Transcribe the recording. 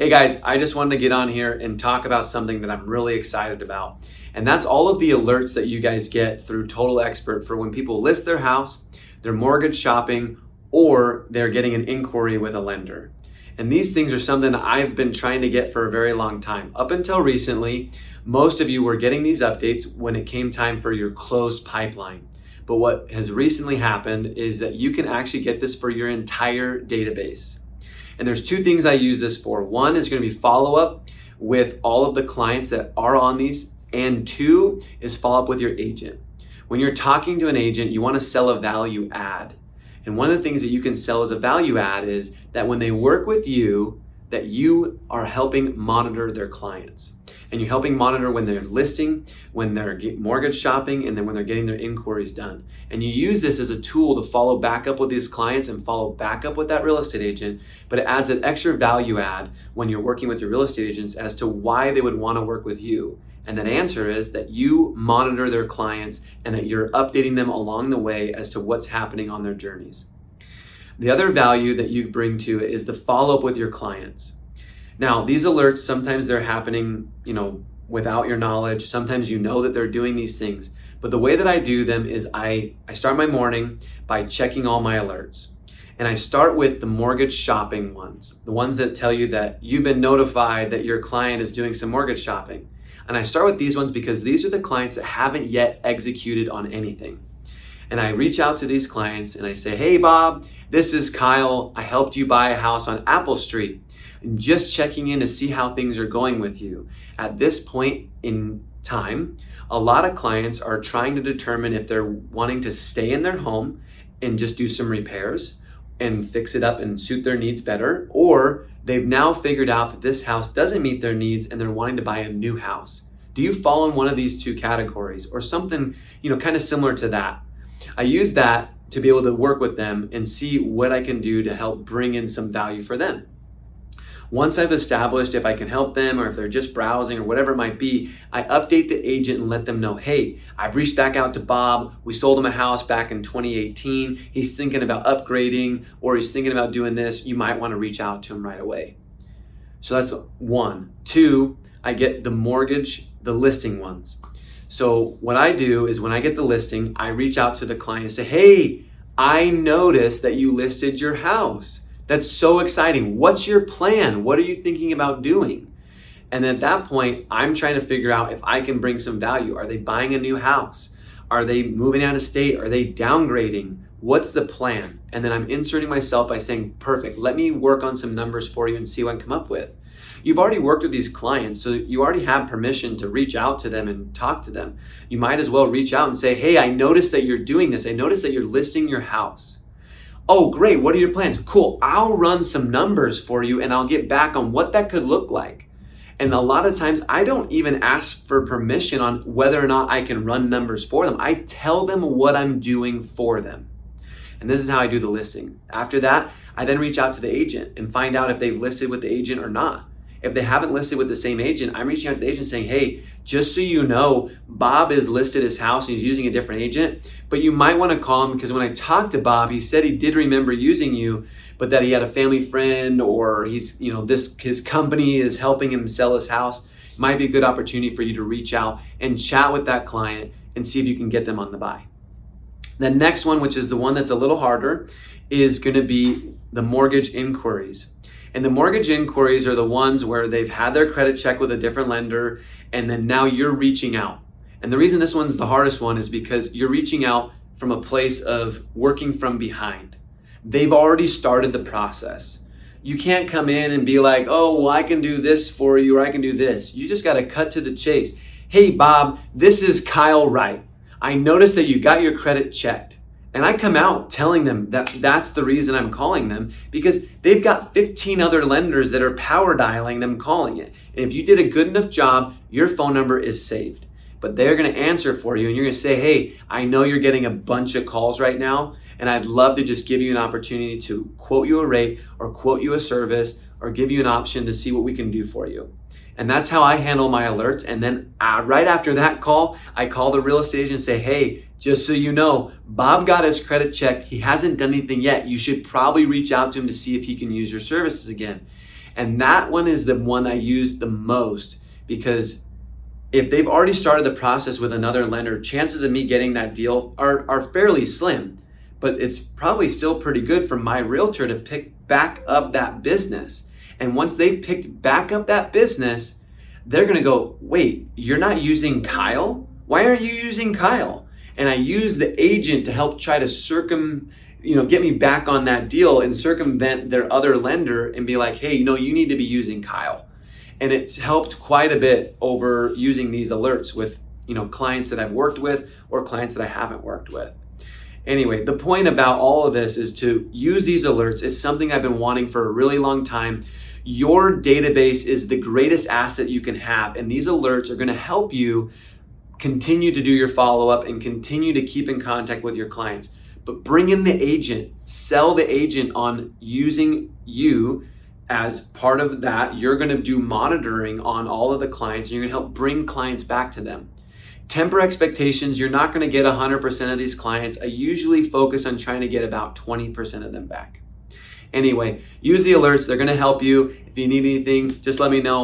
Hey guys, I just wanted to get on here and talk about something that I'm really excited about. And that's all of the alerts that you guys get through Total Expert for when people list their house, they're mortgage shopping, or they're getting an inquiry with a lender. And these things are something I've been trying to get for a very long time. Up until recently, most of you were getting these updates when it came time for your closed pipeline. But what has recently happened is that you can actually get this for your entire database. And there's two things I use this for. One is going to be follow-up with all of the clients that are on these, and two is follow-up with your agent. When you're talking to an agent, you want to sell a value add. And one of the things that you can sell as a value add is that when they work with you, that you are helping monitor their clients. And you're helping monitor when they're listing, when they're mortgage shopping, and then when they're getting their inquiries done. And you use this as a tool to follow back up with these clients and follow back up with that real estate agent, but it adds an extra value add when you're working with your real estate agents as to why they would want to work with you. And that answer is that you monitor their clients and that you're updating them along the way as to what's happening on their journeys. The other value that you bring to it is the follow-up with your clients. Now, these alerts, sometimes they're happening, without your knowledge. Sometimes you know that they're doing these things. But the way that I do them is I start my morning by checking all my alerts. And I start with the mortgage shopping ones, the ones that tell you that you've been notified that your client is doing some mortgage shopping. And I start with these ones because these are the clients that haven't yet executed on anything. And I reach out to these clients and I say, hey, Bob, this is Kyle. I helped you buy a house on Apple Street. And just checking in to see how things are going with you. At this point in time, a lot of clients are trying to determine if they're wanting to stay in their home and just do some repairs and fix it up and suit their needs better, or they've now figured out that this house doesn't meet their needs and they're wanting to buy a new house. Do you fall in one of these two categories or something, kind of similar to that? I use that to be able to work with them and see what I can do to help bring in some value for them. Once I've established if I can help them or if they're just browsing or whatever it might be, I update the agent and let them know, hey, I've reached back out to Bob. We sold him a house back in 2018. He's thinking about upgrading or he's thinking about doing this. You might want to reach out to him right away. So that's one. Two, I get the listing ones. So what I do is when I get the listing, I reach out to the client and say, hey, I noticed that you listed your house. That's so exciting. What's your plan? What are you thinking about doing? And at that point, I'm trying to figure out if I can bring some value. Are they buying a new house? Are they moving out of state? Are they downgrading? What's the plan? And then I'm inserting myself by saying, perfect, let me work on some numbers for you and see what I can come up with. You've already worked with these clients, so you already have permission to reach out to them and talk to them. You might as well reach out and say, hey, I noticed that you're doing this. I noticed that you're listing your house. Oh, great. What are your plans? Cool. I'll run some numbers for you and I'll get back on what that could look like. And a lot of times I don't even ask for permission on whether or not I can run numbers for them. I tell them what I'm doing for them. And this is how I do the listing. After that, I then reach out to the agent and find out if they've listed with the agent or not. If they haven't listed with the same agent, I'm reaching out to the agent saying, hey, just so you know, Bob has listed his house and he's using a different agent, but you might want to call him because when I talked to Bob, he said he did remember using you, but that he had a family friend or his company is helping him sell his house. It might be a good opportunity for you to reach out and chat with that client and see if you can get them on the buy. The next one, which is the one that's a little harder, is going to be the mortgage inquiries. And the mortgage inquiries are the ones where they've had their credit check with a different lender, and then now you're reaching out. And the reason this one's the hardest one is because you're reaching out from a place of working from behind. They've already started the process. You can't come in and be like, oh, well, I can do this for you, or I can do this. You just got to cut to the chase. Hey, Bob, this is Kyle Wright. I noticed that you got your credit checked. And I come out telling them that that's the reason I'm calling them, because they've got 15 other lenders that are power dialing them calling it. And if you did a good enough job, your phone number is saved. But they're going to answer for you and you're going to say, hey, I know you're getting a bunch of calls right now, and I'd love to just give you an opportunity to quote you a rate or quote you a service or give you an option to see what we can do for you. And that's how I handle my alerts. And then right after that call, I call the real estate agent and say, hey, just so you know, Bob got his credit checked. He hasn't done anything yet. You should probably reach out to him to see if he can use your services again. And that one is the one I use the most, because if they've already started the process with another lender, chances of me getting that deal are fairly slim, but it's probably still pretty good for my realtor to pick back up that business. And once they've picked back up that business, they're gonna go, wait, you're not using Kyle? Why aren't you using Kyle? And I use the agent to help try to get me back on that deal and circumvent their other lender and be like, hey, you need to be using Kyle. And it's helped quite a bit over using these alerts with, clients that I've worked with or clients that I haven't worked with. Anyway, the point about all of this is to use these alerts. It's something I've been wanting for a really long time. Your database is the greatest asset you can have, and these alerts are going to help you continue to do your follow-up and continue to keep in contact with your clients. But bring in the agent, sell the agent on using you as part of that. You're going to do monitoring on all of the clients, and you're going to help bring clients back to them. Temper expectations. You're not going to get 100% of these clients. I usually focus on trying to get about 20% of them back. Anyway, use the alerts. They're going to help you. If you need anything, just let me know.